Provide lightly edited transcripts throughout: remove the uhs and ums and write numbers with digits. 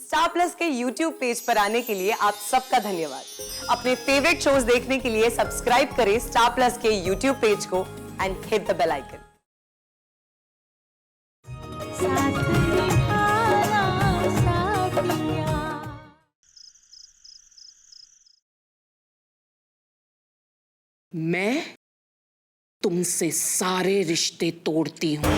Star Plus के YouTube page पर आने के लिए आप सबका धन्यवाद। अपने फेवरेट शोज देखने के लिए सब्सक्राइब करें स्टार प्लस के YouTube पेज को and hit the bell icon. मैं तुमसे सारे रिश्ते तोड़ती हूँ।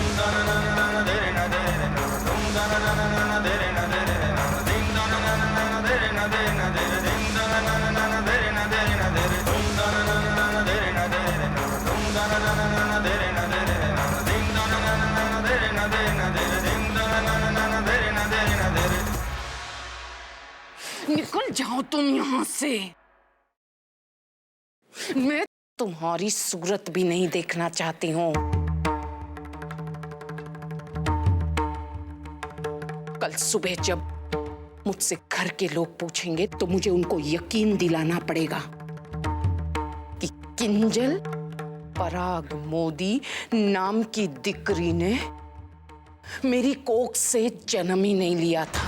निकल जाओ तुम यहाँ से। मैं तुम्हारी सूरत भी नहीं देखना चाहती हूँ। कल सुबह जब मुझसे घर के लोग पूछेंगे तो मुझे उनको यकीन दिलाना पड़ेगा कि किंजल पराग मोदी नाम की दिकरी ने मेरी कोख से जन्म ही नहीं लिया था।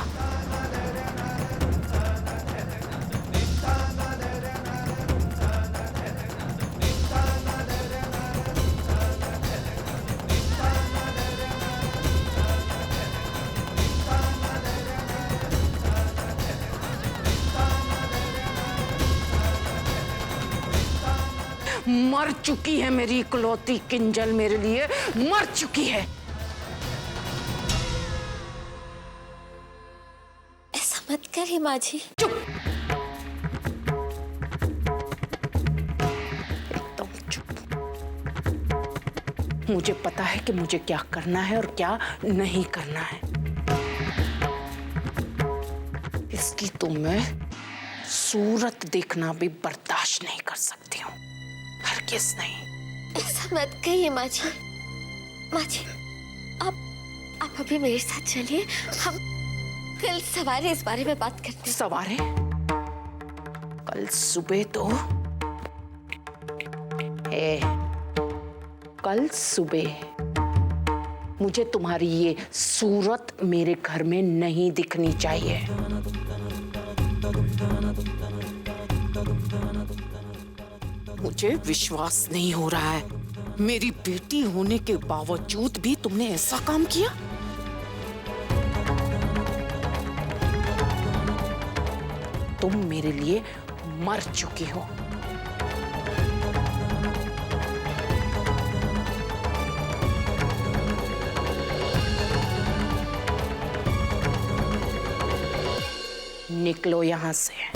मर चुकी है मेरी इकलौती किंजल, मेरे लिए मर चुकी है। ऐसा मत करिए माँ जी। चुप, एकदम चुप। मुझे पता है कि मुझे क्या करना है और क्या नहीं करना है। इसकी तो मैं सूरत देखना भी बर्दाश्त नहीं कर सकती हूँ। हरगिज़ नहीं। ऐसा मत कहिए माँ जी। माँ जी, आप अभी मेरे साथ चलिए, हम कल सवारे इस बारे में बात करते हैं। सवारे? कल सुबह तो कल सुबह मुझे तुम्हारी ये सूरत मेरे घर में नहीं दिखनी चाहिए। मुझे विश्वास नहीं हो रहा है, मेरी बेटी होने के बावजूद भी तुमने ऐसा काम किया। तुम मेरे लिए मर चुकी हो। निकलो यहां से।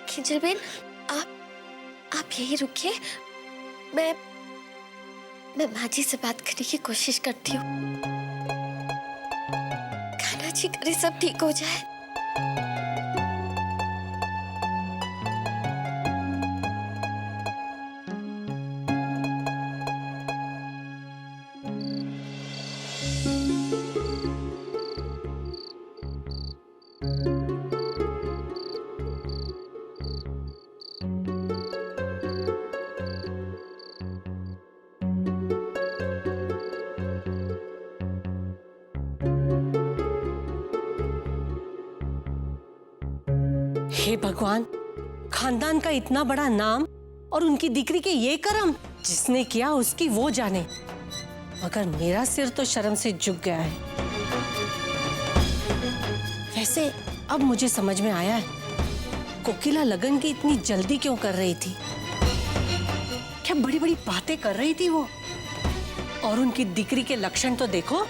किंजलबेन, आप यही रुकिए, मैं माँ जी से बात करने की कोशिश करती हूँ। खाना जी करे सब ठीक हो जाए। हे भगवान, खानदान का इतना बड़ा नाम और उनकी दिकरी के ये कर्म, जिसने किया उसकी वो जाने। मगर मेरा सिर तो शर्म से झुक गया है। वैसे अब मुझे समझ में आया है कोकिला लगन की इतनी जल्दी क्यों कर रही थी। क्या बड़ी बड़ी बातें कर रही थी वो। और उनकी दिकरी के लक्षण तो देखो।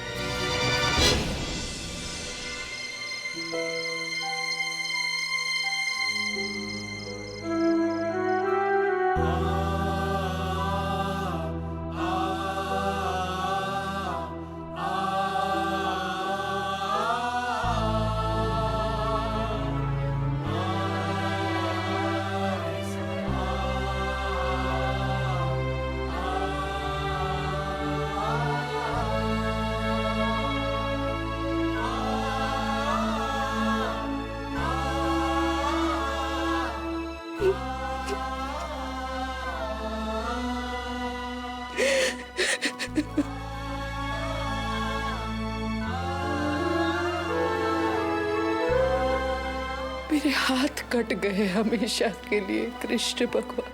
मेरे हाथ कट गए हमेशा के लिए कृष्ण भगवान।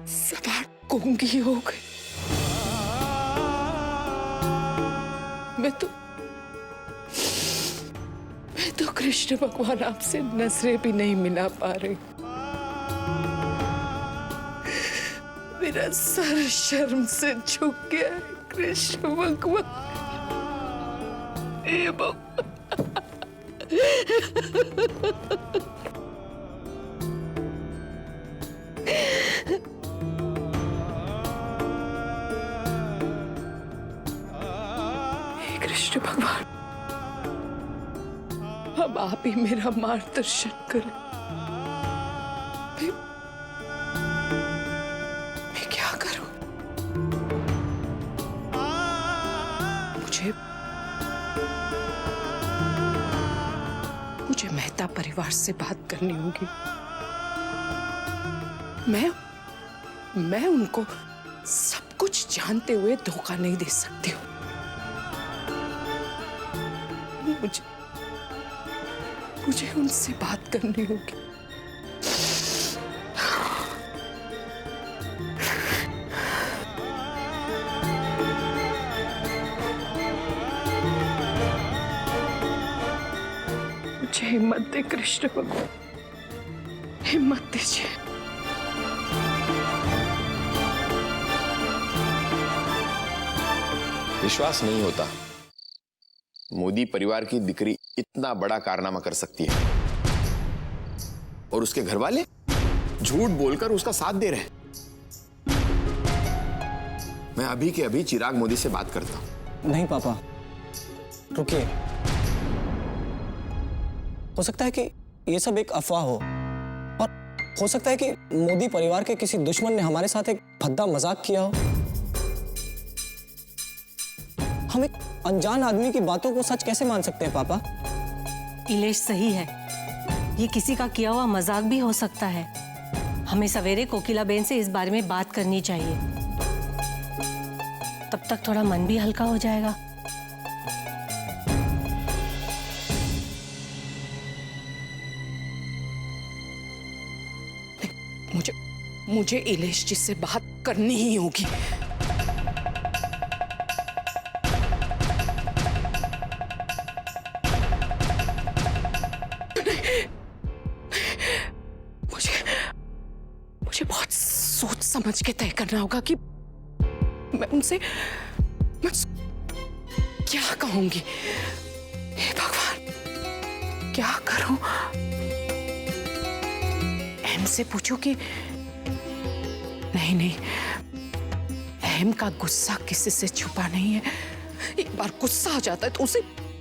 सवार गूंगी हो गई। मैं तो कृष्ण भगवान आपसे नजरें भी नहीं मिला पा रही। मेरा सर शर्म से झुक गया है कृष्ण भगवान। हे भगवान। हे कृष्ण भगवान, अब आप ही मेरा मार्गदर्शन करें। मैं क्या करूं? मुझे मेहता परिवार से बात करनी होगी। मैं उनको सब कुछ जानते हुए धोखा नहीं दे सकती हूँ। मुझे उनसे बात करनी होगी। मुझे हिम्मत दे कृष्ण भगवान, हिम्मत दीजिए। विश्वास नहीं होता मोदी परिवार की दिकरी इतना बड़ा कारनामा कर सकती है, और उसके घर वाले झूठ बोलकर उसका साथ दे रहे हैं। मैं अभी के अभी चिराग मोदी से बात करता हूं। नहीं पापा, रुकिए। हो सकता है कि ये सब एक अफवाह हो, और हो सकता है कि मोदी परिवार के किसी दुश्मन ने हमारे साथ एक भद्दा मजाक किया हो। हम एक अनजान आदमी की बातों को सच कैसे मान सकते हैं पापा? इलेश सही है, ये किसी का किया हुआ मजाक भी हो सकता है। हमें सवेरे कोकिला बेन से इस बारे में बात करनी चाहिए, तब तक थोड़ा मन भी हल्का हो जाएगा। मुझे इलेश जी से बात करनी ही होगी। मुझे बहुत सोच समझ के तय करना होगा कि मैं क्या कहूंगी। हे भगवान, क्या करूं? अहम से पूछूं कि नहीं, अहम का गुस्सा किसी से छुपा नहीं है। एक बार गुस्सा आ जाता है तो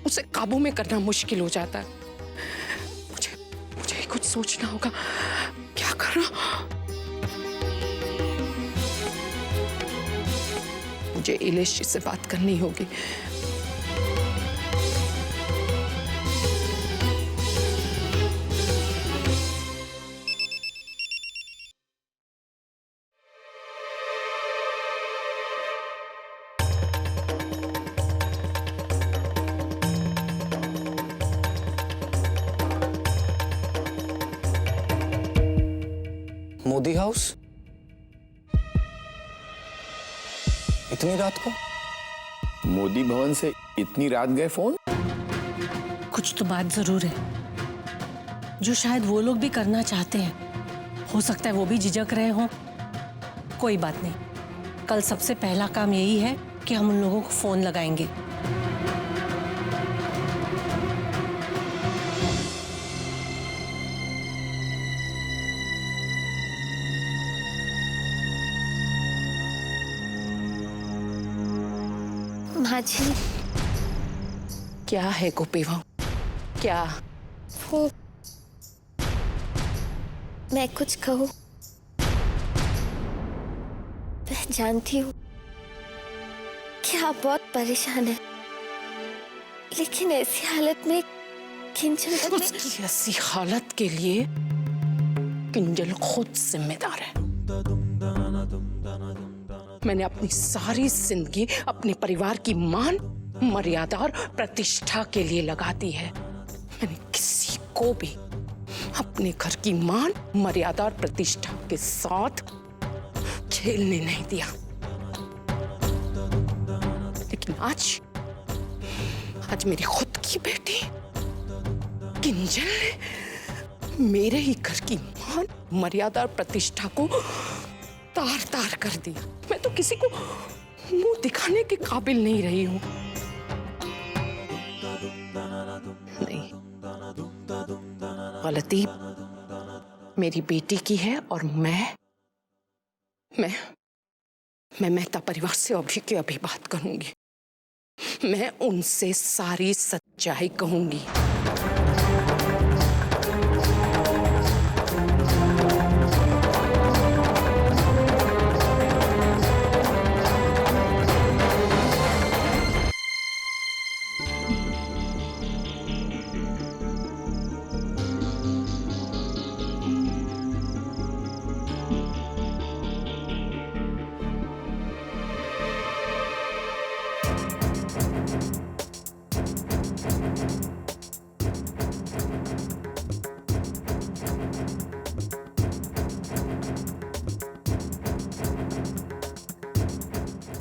उसे काबू में करना मुश्किल हो जाता है। मुझे कुछ सोचना होगा, क्या करूं? मुझे इलेश जी से बात करनी होगी। मोदी हाउस? इतनी रात को? मोदी भवन से इतनी रात गए फोन? कुछ तो बात जरूर है जो शायद वो लोग भी करना चाहते हैं। हो सकता है वो भी झिझक रहे हों। कोई बात नहीं, कल सबसे पहला काम यही है कि हम उन लोगों को फोन लगाएंगे। माँ जी, क्या है गोपी बहू? क्या? वो मैं कुछ कहूँ? मैं जानती हूँ कि आप बहुत परेशान हैं, लेकिन ऐसी हालत में किंजल उसकी ऐसी हालत के लिए किंजल खुद जिम्मेदार है। मैंने अपनी सारी जिंदगी अपने परिवार की मान मर्यादा और प्रतिष्ठा के लिए लगाती है। मैंने किसी को भी अपने घर की मान, मर्यादा और प्रतिष्ठा के साथ खेलने नहीं दिया। लेकिन आज मेरी खुद की बेटी किंजल ने मेरे ही घर की मान, मर्यादा और प्रतिष्ठा को तार तार कर दिया। मैं तो किसी को मुंह दिखाने के काबिल नहीं रही हूं। नहीं, गलती मेरी बेटी की है और मैं मेहता परिवार से अभी के अभी बात करूंगी। मैं उनसे सारी सच्चाई कहूंगी।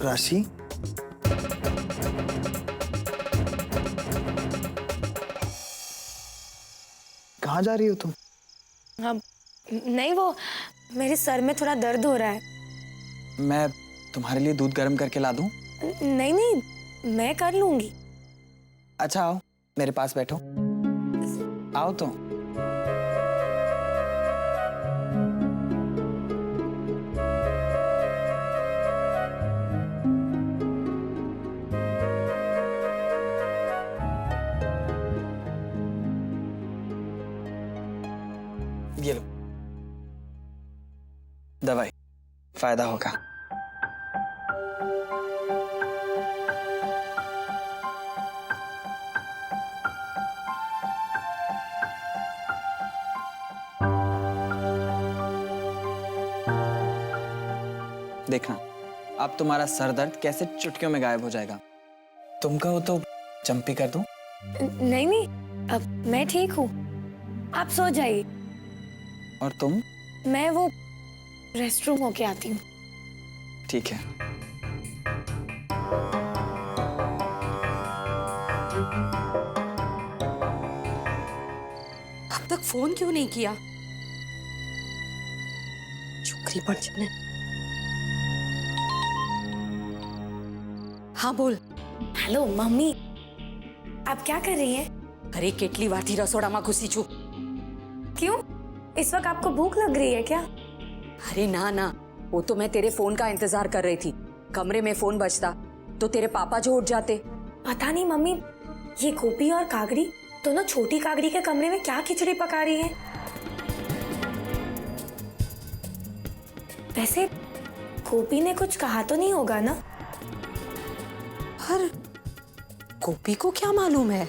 राशि, कहाँ जा रही हो तुम? अब नहीं, वो मेरे सर में थोड़ा दर्द हो रहा है। मैं तुम्हारे लिए दूध गर्म करके ला दूं? नहीं नहीं, मैं कर लूंगी। अच्छा आओ, मेरे पास बैठो। आओ तो। ये लो दवाई, फायदा होगा। देखना अब तुम्हारा सर दर्द कैसे चुटकियों में गायब हो जाएगा। तुम कहो तो चंपी कर दूं? नहीं नहीं, अब मैं ठीक हूँ, आप सो जाइए। और तुम? मैं वो रेस्टरूम होके आती हूँ। ठीक है। अब तक फोन क्यों नहीं किया? चुकरी पड़ जाने। हाँ बोल। हेलो मम्मी, आप क्या कर रही हैं? अरे केटली वाटी रसोड़ा में घुसी छू। क्यों, इस वक्त आपको भूख लग रही है क्या? अरे ना ना, वो तो मैं तेरे फोन का इंतजार कर रही थी। कमरे में फोन बजता तो तेरे पापा जो उठ जाते। पता नहीं मम्मी, ये गोपी और कागड़ी दोनों छोटी कागड़ी के कमरे में क्या खिचड़ी पका रही है। वैसे गोपी ने कुछ कहा तो नहीं होगा ना? पर गोपी को क्या मालूम है?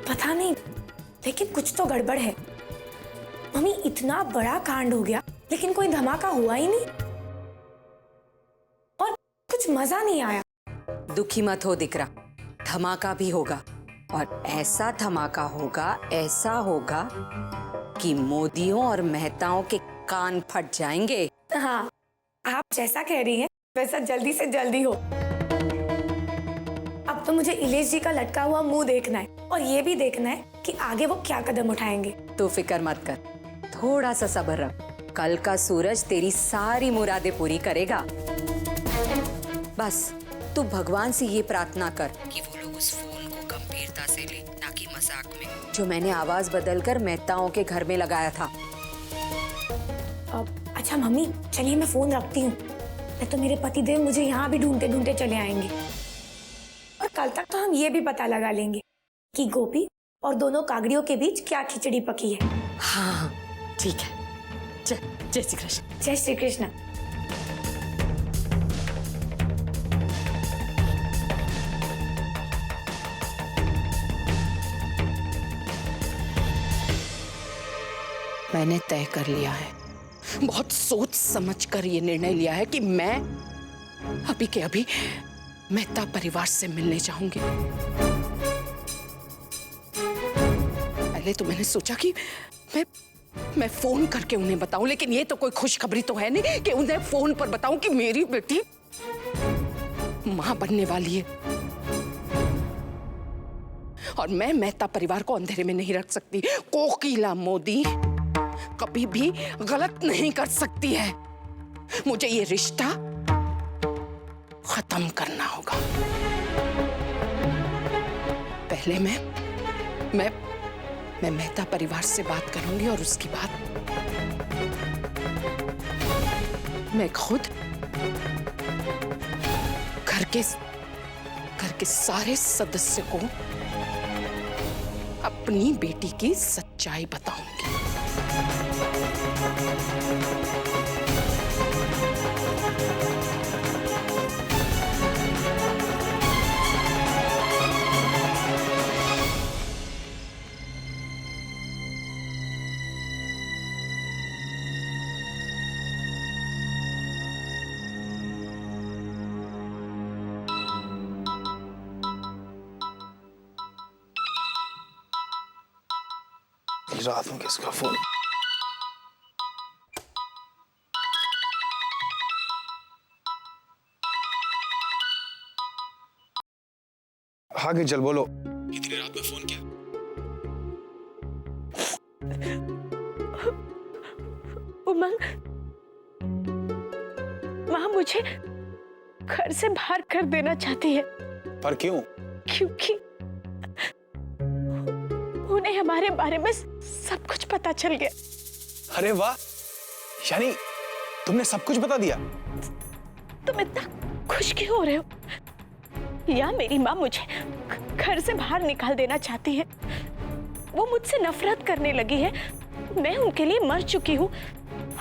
पता नहीं, लेकिन कुछ तो गड़बड़ है। मम्मी, इतना बड़ा कांड हो गया लेकिन कोई धमाका हुआ ही नहीं और कुछ मजा नहीं आया। दुखी मत हो दिकरा, धमाका भी होगा और ऐसा धमाका होगा, ऐसा होगा कि मोदियों और मेहताओं के कान फट जाएंगे। हाँ, आप जैसा कह रही हैं वैसा जल्दी से जल्दी हो। अब तो मुझे इलेश जी का लटका हुआ मुंह देखना है और ये भी देखना है कि आगे वो क्या कदम उठाएंगे। तो फिक्र मत कर, थोड़ा सा सब्र रख। कल का सूरज तेरी सारी मुरादें पूरी करेगा। बस तू भगवान से ये प्रार्थना कर कि वो लोग उस फोन को गंभीरता से ले, ना कि मजाक में, जो मैंने आवाज बदलकर मेहताओं के घर में लगाया था। अच्छा मम्मी, चलिए मैं फोन रखती हूँ, नहीं तो मेरे पतिदेव मुझे यहाँ भी ढूंढते ढूंढते चले आएंगे। और कल तक तो हम ये भी पता लगा लेंगे कि गोपी और दोनों कागड़ियों के बीच क्या खिचड़ी पकी है। हाँ ठीक है। जय श्री कृष्ण। जय श्री कृष्ण। मैंने तय कर लिया है, बहुत सोच समझकर ये निर्णय लिया है कि मैं अभी के अभी मेहता परिवार से मिलने जाऊंगी। पहले तो मैंने सोचा कि मैं फोन करके उन्हें बताऊं, लेकिन ये तो कोई खुशखबरी तो है नहीं कि उन्हें फोन पर बताऊं कि मेरी बेटी मां बनने वाली है। और मैं मेहता परिवार को अंधेरे में नहीं रख सकती। कोकिला मोदी कभी भी गलत नहीं कर सकती है। मुझे ये रिश्ता खत्म करना होगा। पहले मैं मेहता परिवार से बात करूंगी और उसके बाद मैं खुद घर के सारे सदस्य को अपनी बेटी की सच्चाई बताऊंगी। रात में किसका फोन? हाँ गिरजल बोलो। इतनी रात में फोन किया? उमंग, माँ मुझे घर से बाहर कर देना चाहती है। पर क्यों? क्योंकि उन्हें हमारे बारे में सब कुछ पता चल गया। अरे वाह, यानी तुमने सब कुछ बता दिया? तुम इतना खुश क्यों हो रहे हो? या मेरी माँ मुझे घर से बाहर निकाल देना चाहती है। वो मुझसे नफरत करने लगी है। मैं उनके लिए मर चुकी हूँ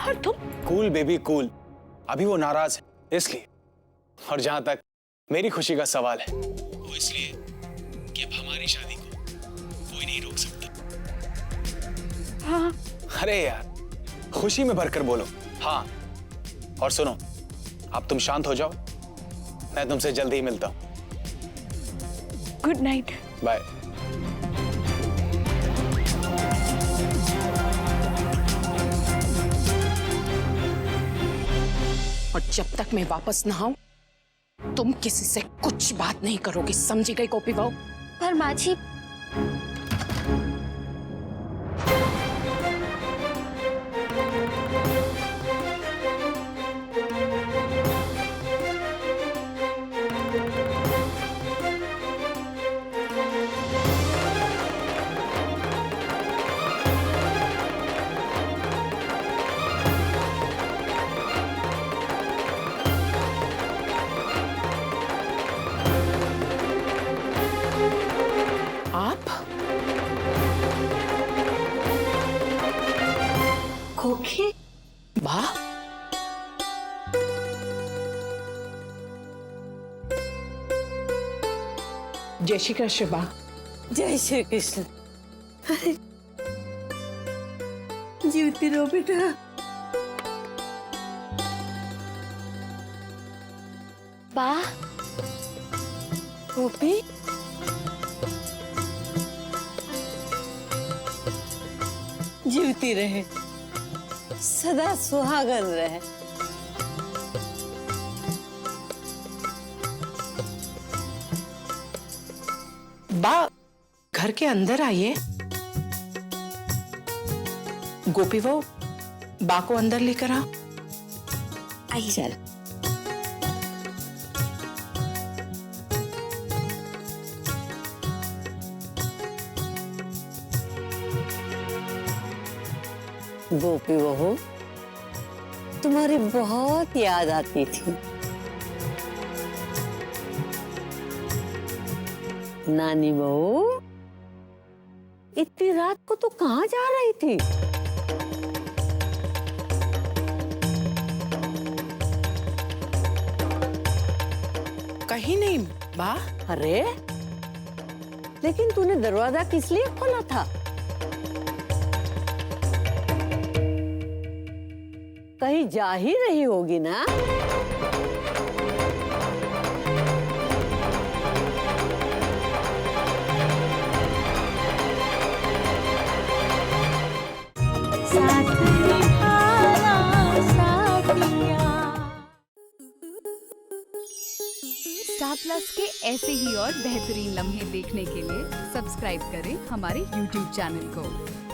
और तुम? कूल बेबी कूल, अभी वो नाराज है इसलिए। और जहां तक मेरी खुशी का सवाल है, वो इसलिए कि अब हमारी शादी को कोई नहीं रोक सकता। हाँ। अरे यार, खुशी में भरकर बोलो हाँ। और सुनो, अब तुम शांत हो जाओ, मैं तुमसे जल्दी ही मिलता हूं। Good night. बाय। और जब तक मैं वापस ना आऊं, तुम किसी से कुछ बात नहीं करोगी, समझी गई गोपी बहू? पर माँ जी, आप खोखी, वाह, जय श्री कृष्ण बा। जय श्री कृष्ण। अरे जीवती रहो बेटा। बा, गोपी, जीवती रहे, सदा सुहागन रहे। बा, घर के अंदर आइए। गोपी बहू, बा को अंदर लेकर आ। आई चल। गोपी बहू, तुम्हारी बहुत याद आती थी। नानी बहू, इतनी रात को तो कहाँ जा रही थी? कहीं नहीं बा। अरे, लेकिन तूने दरवाजा किस लिए खोला था? कहीं जा ही रही होगी ना? स्टार प्लस के ऐसे ही और बेहतरीन लम्हे देखने के लिए सब्सक्राइब करें हमारे YouTube चैनल को।